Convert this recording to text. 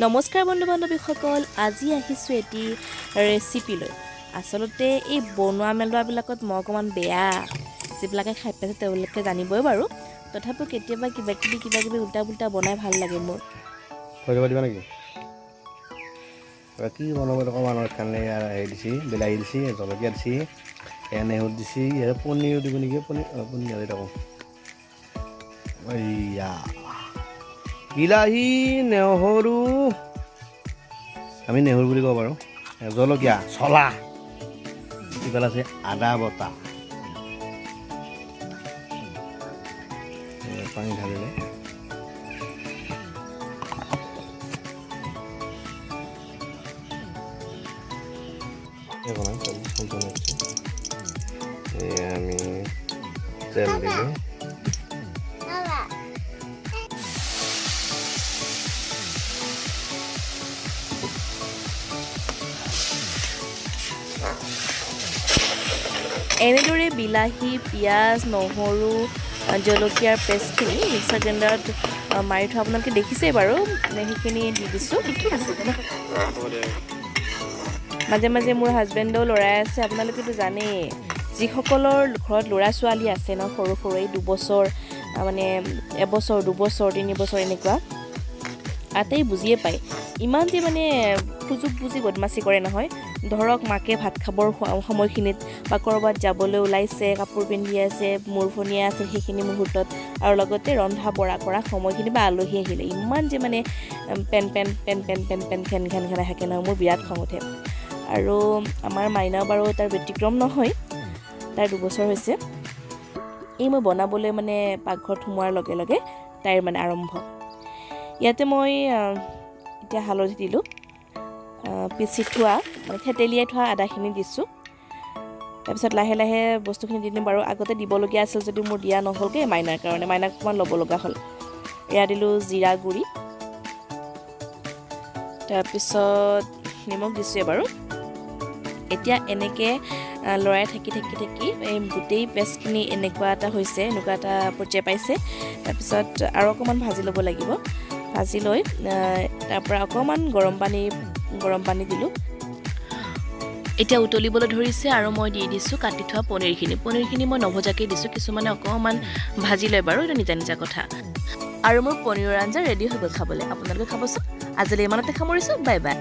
নমস্কাৰ বন্ধু বান্ধৱীসকল, আজি আহিছোঁ এটি ৰেচিপি লৈ। আচলতে এই বনোৱা মেলোৱাবিলাকত মই অকণমান বেয়া, যিবিলাকে খাই পাইছে তেওঁলোকে জানিবই বাৰু। তথাপিও কেতিয়াবা কিবা কিবি উল্টা পুল্টা বনাই ভাল লাগে মোৰ। দিবা নেকি? কি বনাব অকণমান কাৰণে হেৰি দিছি, বিলাহী দিছি, জলকীয়া দিছি, নেহুৰ দিছি, পনীৰো দিব নেকি? পনীৰ থাকোঁ এইয়া বিলাহী, নেহৰু, আমি নেহুৰ বুলি ক'ব পাৰোঁ, জলকীয়া, চলা, ইফালে আছে আদা বটা, পানী ঢালিলে আমি তেল দিলোঁ। এনেদৰে বিলাহী, পিঁয়াজ, নহৰু, জলকীয়াৰ পেষ্টখিনি মিক্সাৰ গ্ৰাইণ্ডাৰত মাৰি থোৱা আপোনালোকে দেখিছেই বাৰু। সেইখিনি দি দিছোঁ। মাজে মাজে মোৰ হাজবেণ্ডেও লৰাই আছে। আপোনালোকেতো জানেই, যিসকলৰ ঘৰত ল'ৰা ছোৱালী আছে ন, সৰু সৰু এই 2 বছৰ, মানে 1 বছৰ, 2 বছৰ, 3 বছৰ এনেকুৱা, আটাই বুজিয়ে পায় ইমান যে মানে সুযোগ বুজি বদমাচি কৰে নহয়। ধৰক মাকে ভাত খাবৰ সময়খিনিত বা ক'ৰবাত যাবলৈ ওলাইছে, কাপোৰ পিন্ধি আছে, মূৰ ফনিয়াই আছে সেইখিনি মুহূৰ্তত, আৰু লগতে ৰন্ধা বঢ়া কৰা সময়খিনি বা আলহী আহিলে ইমান যে মানে পেন খেন থাকে নহয়, মোৰ বিৰাট খং উঠে। আৰু আমাৰ মাইনাও বাৰু তাৰ ব্যতিক্ৰম নহয়, তাই 2 বছৰ হৈছে। এই মই বনাবলৈ মানে পাকঘৰত সোমোৱাৰ লগে লগে তাইৰ মানে আৰম্ভ। ইয়াতে মই এতিয়া হালধি দিলোঁ, পিচি থোৱা মানে থেতেলিয়াই থোৱা আদাখিনি দিছোঁ। তাৰপিছত লাহে লাহে বস্তুখিনি দি দিম বাৰু। আগতে দিবলগীয়া আছিল যদিও মোৰ দিয়া নহ'লগৈ মাইনাৰ কাৰণে, মাইনাক অকণমান ল'ব লগা হ'ল। এয়া দিলোঁ জিৰা গুড়ি, তাৰপিছত নিমখ দিছোঁৱে বাৰু। এতিয়া এনেকৈ লৰাই থাকি এই গোটেই পেষ্টখিনি এনেকুৱা এটা হৈছে, এনেকুৱা এটা পৰ্যায় পাইছে। তাৰপিছত আৰু অকণমান ভাজি ল'ব লাগিব। ভাজি লৈ তাৰপৰা অকণমান গৰম পানী দিলোঁ। এতিয়া উতলিবলৈ ধৰিছে আৰু মই দি দিছোঁ কাটি থোৱা পনীৰখিনি মই নভজাকৈ দিছোঁ। কিছুমানে অকণমান ভাজি লয় বাৰু, এইটো নিজা নিজা কথা। আৰু মোৰ পনীৰৰ আঞ্জা ৰেডি হৈ গ'ল খাবলৈ। আপোনালোকে খাবচোন। আজিলৈ ইমানতে সামৰিছোঁ। Bye bye.